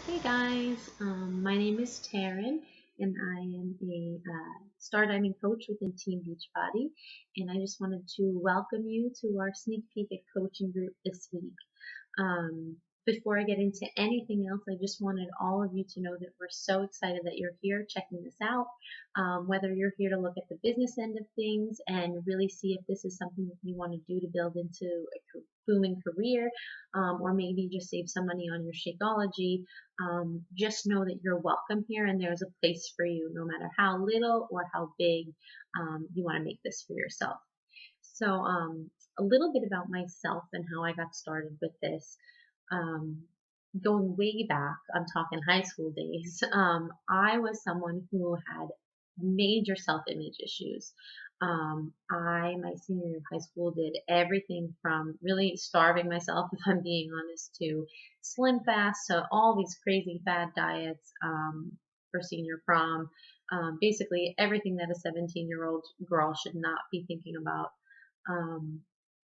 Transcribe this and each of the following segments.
Hey guys, my name is Taryn, and I am a star diving coach within Team Beachbody, and I just wanted to welcome you to our sneak peek at coaching group this week. Um, Before I get into anything else, I just wanted all of you to know that we're so excited that you're here checking this out. Whether you're here to look at the business end of things and really see if this is something that you want to do to build into a booming career, or maybe just save some money on your Shakeology, just know that you're welcome here and there's a place for you, no matter how little or how big you want to make this for yourself. So, a little bit about myself and how I got started with this. Um, Going way back, I'm talking high school days, I was someone who had major self image issues. My senior year of high school, did everything from really starving myself, if I'm being honest, to slim fast, to all these crazy fad diets for senior prom. Basically, everything that a 17-year-old girl should not be thinking about. Um,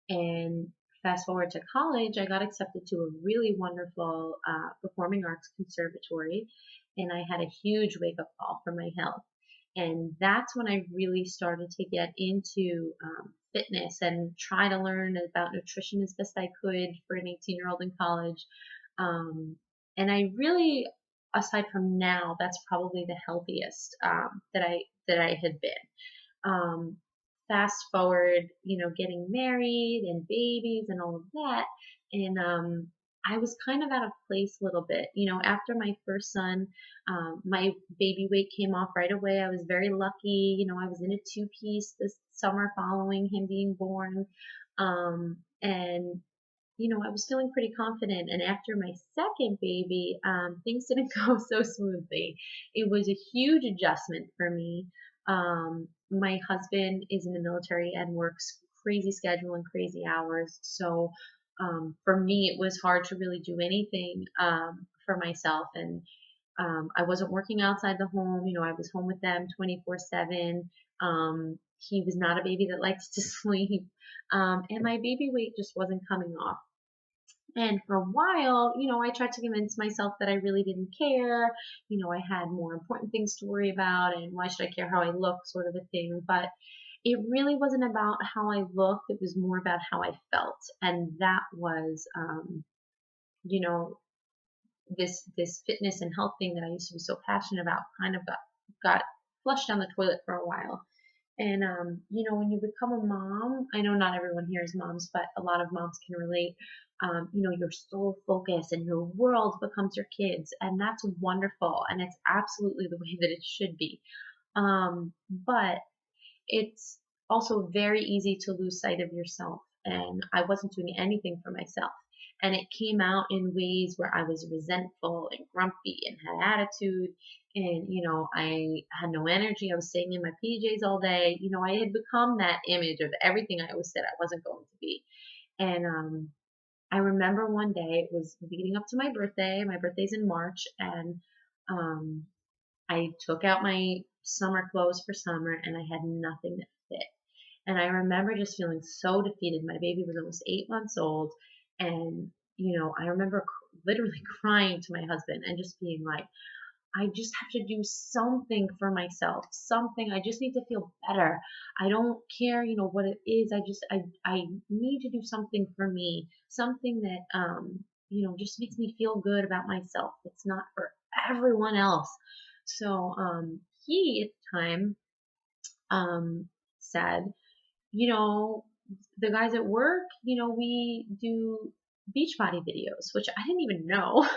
and fast forward to college, I got accepted to a really wonderful performing arts conservatory, and I had a huge wake up call for my health. And that's when I really started to get into fitness and try to learn about nutrition as best I could for an 18-year-old in college. Um, and I really, aside from now, that's probably the healthiest that I had been. Um, Fast forward, getting married and babies and all of that. And I was kind of out of place a little bit. After my first son, my baby weight came off right away. I was very lucky. I was in a two-piece this summer following him being born. And I was feeling pretty confident. And after my second baby, things didn't go so smoothly. It was a huge adjustment for me. My husband is in the military and works crazy schedule and crazy hours. So for me, it was hard to really do anything for myself. And I wasn't working outside the home. I was home with them 24/7. He was not a baby that likes to sleep. And my baby weight just wasn't coming off. And for a while, I tried to convince myself that I really didn't care. I had more important things to worry about, and why should I care how I look, sort of a thing. But it really wasn't about how I looked, it was more about how I felt. And that was, you know, this fitness and health thing that I used to be so passionate about kind of got flushed down the toilet for a while. And when you become a mom, I know not everyone here is moms, but a lot of moms can relate. Your sole focus and your world becomes your kids, and that's wonderful, and it's absolutely the way that it should be. But it's also very easy to lose sight of yourself. And I wasn't doing anything for myself. And it came out in ways where I was resentful and grumpy and had attitude. And, I had no energy. I was staying in my PJs all day. I had become that image of everything I always said I wasn't going to be. And I remember one day, it was leading up to my birthday. My birthday's in March. And um, I took out my summer clothes for summer and I had nothing that fit. And I remember just feeling so defeated. My baby was almost 8 months old. And, I remember literally crying to my husband and just being like, I just have to do something for myself, something. I just need to feel better. I don't care, what it is. I need to do something for me, something that, just makes me feel good about myself. It's not for everyone else. So, he at the time, um, said, you know, the guys at work, we do Beachbody videos, which I didn't even know.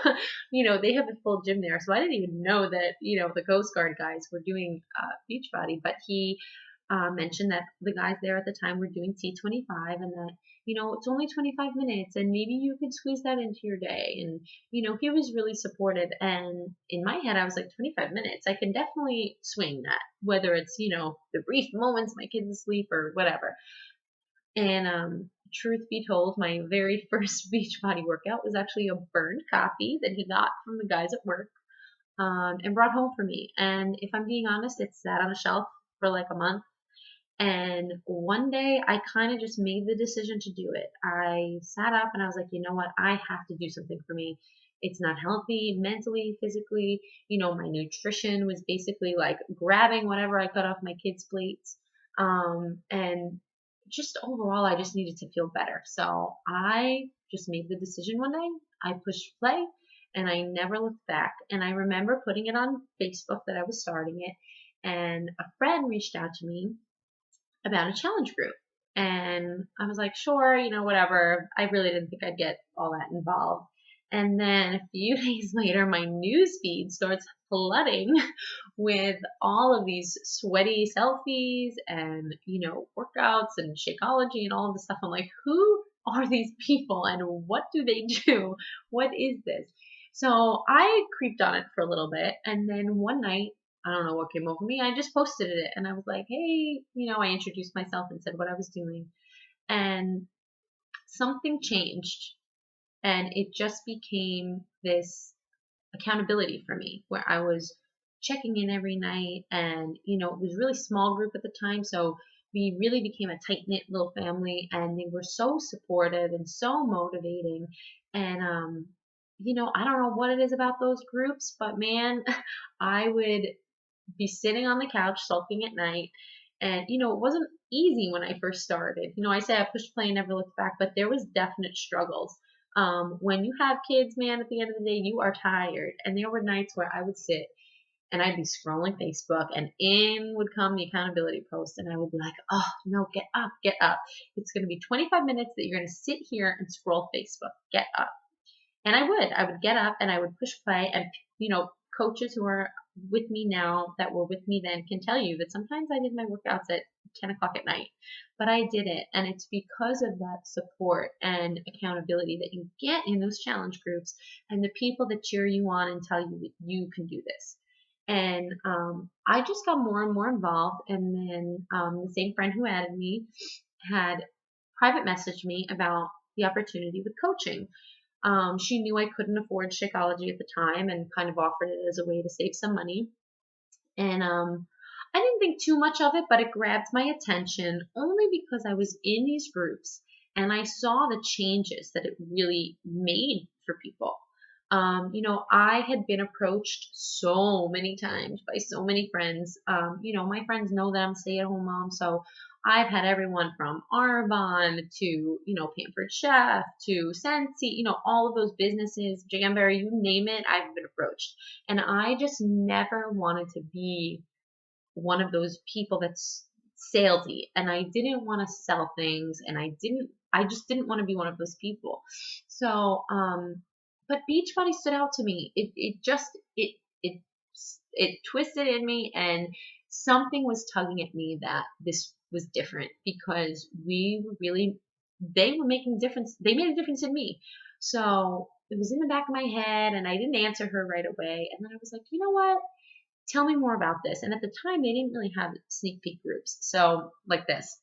They have a full gym there, so I didn't even know that, the Coast Guard guys were doing Beachbody. But he mentioned that the guys there at the time were doing T25, and that, it's only 25 minutes, and maybe you could squeeze that into your day. And, he was really supportive. And in my head, I was like, 25 minutes, I can definitely swing that, whether it's, the brief moments my kids asleep or whatever. And truth be told, my very first Beachbody workout was actually a burned copy that he got from the guys at work, and brought home for me. And if I'm being honest, it sat on a shelf for like a month. And one day I kind of just made the decision to do it. I sat up and I was like, you know what? I have to do something for me. It's not healthy mentally, physically. My nutrition was basically like grabbing whatever I cut off my kids' plates. And just overall, I just needed to feel better. So I just made the decision one night. I pushed play and I never looked back. And I remember putting it on Facebook that I was starting it. And a friend reached out to me about a challenge group. And I was like, sure, whatever. I really didn't think I'd get all that involved. And then a few days later, my news feed starts flooding with all of these sweaty selfies and, workouts and Shakeology and all of this stuff. I'm like, who are these people and what do they do? What is this? So I creeped on it for a little bit. And then one night, I don't know what came over me. I just posted it and I was like, hey, I introduced myself and said what I was doing. And something changed and it just became this accountability for me where I was checking in every night and, it was a really small group at the time. So we really became a tight knit little family and they were so supportive and so motivating. And, I don't know what it is about those groups, but man, I would be sitting on the couch sulking at night. And, it wasn't easy when I first started. I say I pushed play and never looked back, but there was definite struggles. When you have kids, man, at the end of the day, you are tired. And there were nights where I would sit and I'd be scrolling Facebook and in would come the accountability post and I would be like, oh, no, get up, get up. It's going to be 25 minutes that you're going to sit here and scroll Facebook. Get up. And I would get up and I would push play and, coaches who are with me now that were with me then can tell you that sometimes I did my workouts at 10 o'clock at night, but I did it. And it's because of that support and accountability that you get in those challenge groups and the people that cheer you on and tell you that you can do this. And I just got more and more involved. And then the same friend who added me had private messaged me about the opportunity with coaching. She knew I couldn't afford Shakeology at the time and kind of offered it as a way to save some money. And I didn't think too much of it, but it grabbed my attention only because I was in these groups and I saw the changes that it really made for people. I had been approached so many times by so many friends. My friends know that I'm a stay-at-home mom, so I've had everyone from Arbonne to, Pampered Chef to Scentsy, all of those businesses, Jamberry, you name it, I've been approached. And I just never wanted to be one of those people that's salesy. And I didn't want to sell things and I just didn't want to be one of those people. So, but Beachbody stood out to me. It twisted in me and something was tugging at me that this was different because they were making a difference. They made a difference in me. So it was in the back of my head and I didn't answer her right away. And then I was like, you know what? Tell me more about this. And at the time, they didn't really have sneak peek groups. So like this.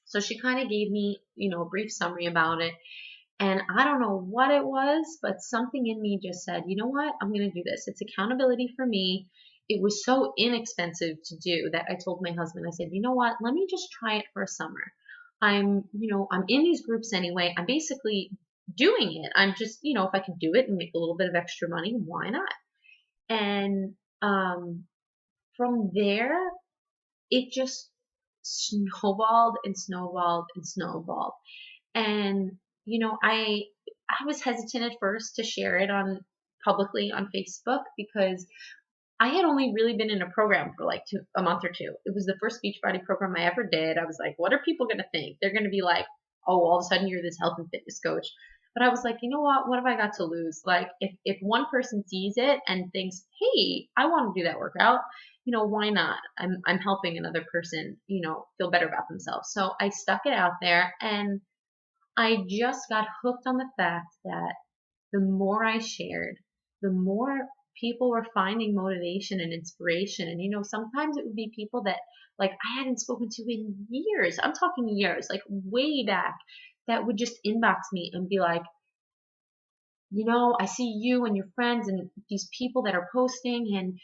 So she kind of gave me, a brief summary about it. And I don't know what it was, but something in me just said, you know what? I'm going to do this. It's accountability for me. It was so inexpensive to do that I told my husband, I said, you know what? Let me just try it for a summer. I'm in these groups anyway. I'm basically doing it. I'm just, if I could do it and make a little bit of extra money, why not? And from there, it just snowballed and snowballed and snowballed. And I was hesitant at first to share it on publicly on Facebook because I had only really been in a program for like a month or two. It was the first Beachbody program I ever did. I was like, what are people going to think? They're going to be like, oh, all of a sudden you're this health and fitness coach. But I was like, you know what? What have I got to lose? Like, if one person sees it and thinks, hey, I want to do that workout, why not? I'm helping another person, feel better about themselves. So I stuck it out there and I just got hooked on the fact that the more I shared, the more people were finding motivation and inspiration. And, sometimes it would be people that like I hadn't spoken to in years. I'm talking years, like way back, that would just inbox me and be like, I see you and your friends and these people that are posting and,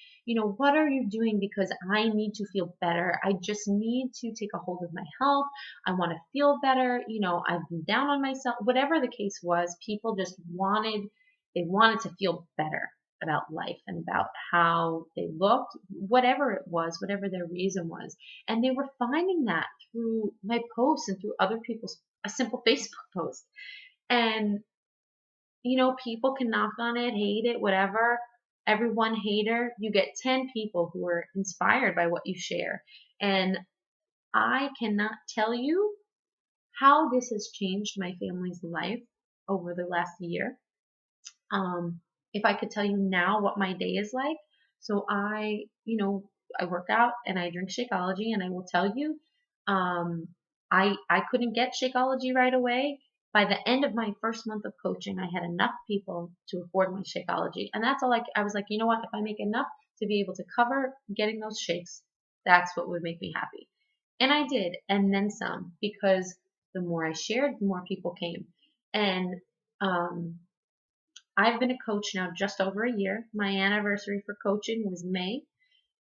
what are you doing? Because I need to feel better. I just need to take a hold of my health. I want to feel better. I've been down on myself, whatever the case was, people just wanted, they wanted to feel better about life and about how they looked, whatever it was, whatever their reason was. And they were finding that through my posts and through other people's a simple Facebook post. And people can knock on it, hate it, whatever. Every one hater, you get 10 people who are inspired by what you share. And I cannot tell you how this has changed my family's life over the last year. If I could tell you now what my day is like, so I work out and I drink Shakeology, and I will tell you, um, I couldn't get Shakeology right away. By the end of my first month of coaching, I had enough people to afford my Shakeology, and that's all. I was like, you know what? If I make enough to be able to cover getting those shakes, that's what would make me happy. And I did, and then some, because the more I shared, the more people came. And um, I've been a coach now just over a year. My anniversary for coaching was May,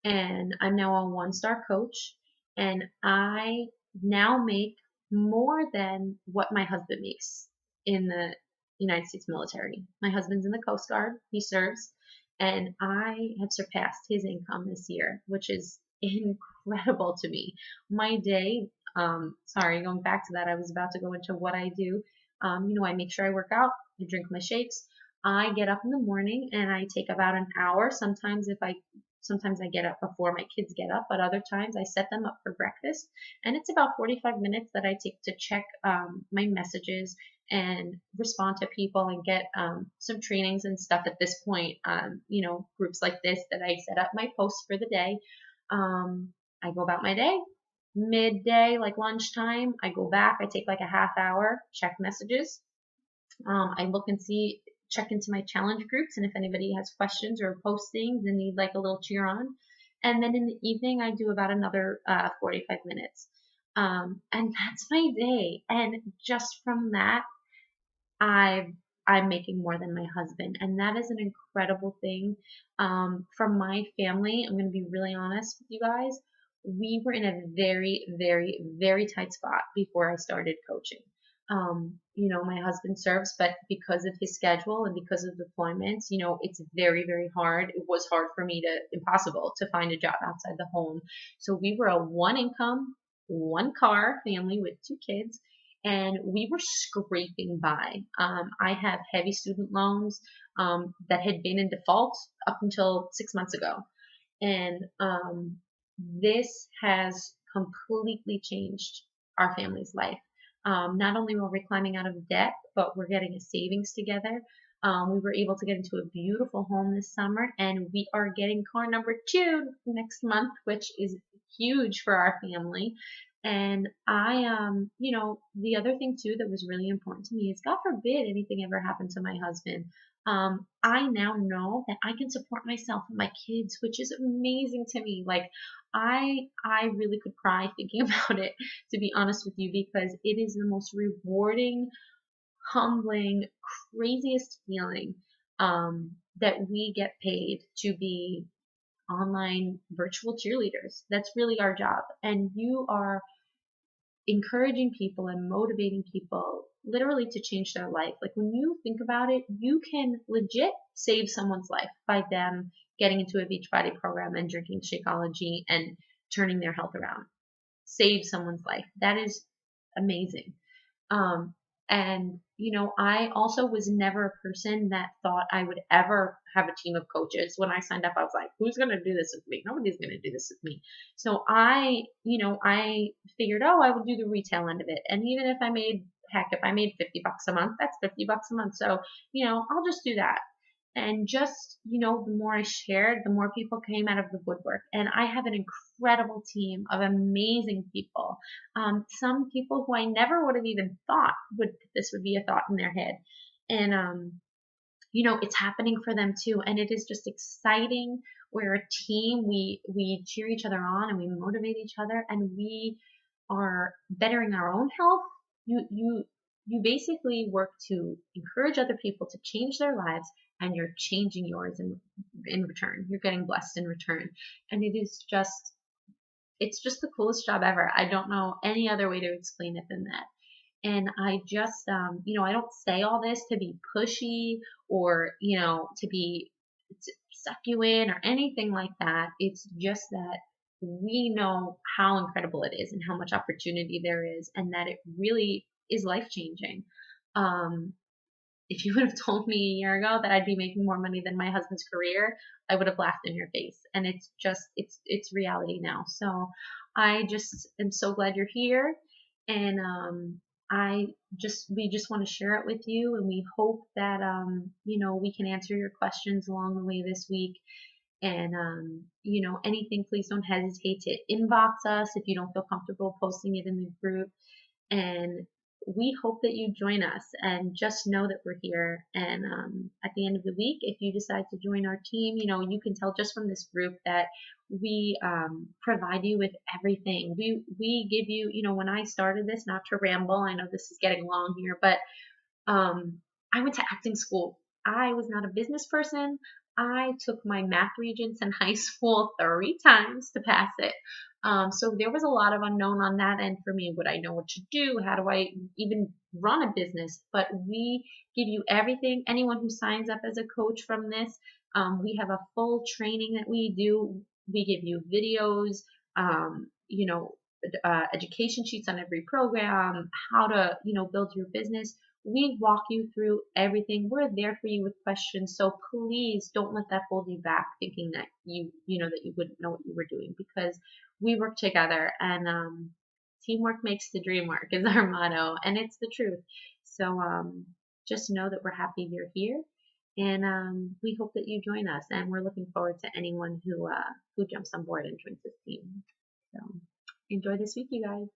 and I'm now a 1-star coach. And I now make more than what my husband makes in the United States military. My husband's in the Coast Guard, he serves, and I have surpassed his income this year, which is incredible to me. My day, going back to that, I was about to go into what I do. I make sure I work out, I drink my shakes. I get up in the morning and I take about an hour. Sometimes I get up before my kids get up, but other times I set them up for breakfast. And it's about 45 minutes that I take to check my messages and respond to people and get some trainings and stuff at this point. Groups like this that I set up my posts for the day. I go about my day. Midday, like lunchtime, I go back. I take like a half hour, check messages. I look and check into my challenge groups, and if anybody has questions or postings and need like a little cheer on. And then in the evening, I do about another 45 minutes. And that's my day. And just from that, I'm making more than my husband, and that is an incredible thing. From my family, I'm going to be really honest with you guys. We were in a very, very, very tight spot before I started coaching. My husband serves, but because of his schedule and because of deployments, it's very, very hard. It was hard for me impossible to find a job outside the home. So we were a 1 income, 1 car family with 2 kids, and we were scraping by. I have heavy student loans that had been in default up until 6 months ago. And this has completely changed our family's life. Not only were we climbing out of debt, but we're getting a savings together. We were able to get into a beautiful home this summer, and we are getting car number 2 next month, which is huge for our family. And the other thing too that was really important to me is, God forbid anything ever happened to my husband. I now know that I can support myself and my kids, which is amazing to me. Like, I really could cry thinking about it, to be honest with you, because it is the most rewarding, humbling, craziest feeling that we get paid to be online virtual cheerleaders. That's really our job. And you are encouraging people and motivating people literally to change their life. Like, when you think about it, you can legit save someone's life by them getting into a Beachbody program and drinking Shakeology and turning their health around. Save someone's life. That is amazing. Um, I also was never a person that thought I would ever have a team of coaches. When I signed up, I was like, who's going to do this with me? Nobody's going to do this with me. So I figured, I would do the retail end of it. And even if if I made $50 a month, that's $50 a month. So, I'll just do that. And just, the more I shared, the more people came out of the woodwork. And I have an incredible team of amazing people. Some people who I never would have even thought this would be a thought in their head. And, it's happening for them too. And it is just exciting. We're a team. We cheer each other on and we motivate each other, and we are bettering our own health. You basically work to encourage other people to change their lives, and you're changing yours in return. You're getting blessed in return. And it's just the coolest job ever. I don't know any other way to explain it than that. And I just, I don't say all this to be pushy or, to suck you in or anything like that. It's just that we know how incredible it is and how much opportunity there is, and that it really is life changing. Um, if you would have told me a year ago that I'd be making more money than my husband's career, I would have laughed in your face. And it's just, it's reality now. So I just am so glad you're here. And we just want to share it with you. And we hope that, we can answer your questions along the way this week. And, anything, please don't hesitate to inbox us if you don't feel comfortable posting it in the group. And we hope that you join us, and just know that we're here. And at the end of the week, if you decide to join our team, you can tell just from this group that we provide you with everything. We give you, when I started this, not to ramble, I know this is getting long here, but I went to acting school. I was not a business person. I took my math regents in high school 3 times to pass it. So there was a lot of unknown on that end for me. Would I know what to do? How do I even run a business? But we give you everything. Anyone who signs up as a coach from this, we have a full training that we do. We give you videos, education sheets on every program, how to, build your business. We walk you through everything. We're there for you with questions. So please don't let that hold you back, thinking that that you wouldn't know what you were doing, because we work together, and teamwork makes the dream work is our motto, and it's the truth. So just know that we're happy you're here, and we hope that you join us. And we're looking forward to anyone who jumps on board and joins this team. So enjoy this week, you guys.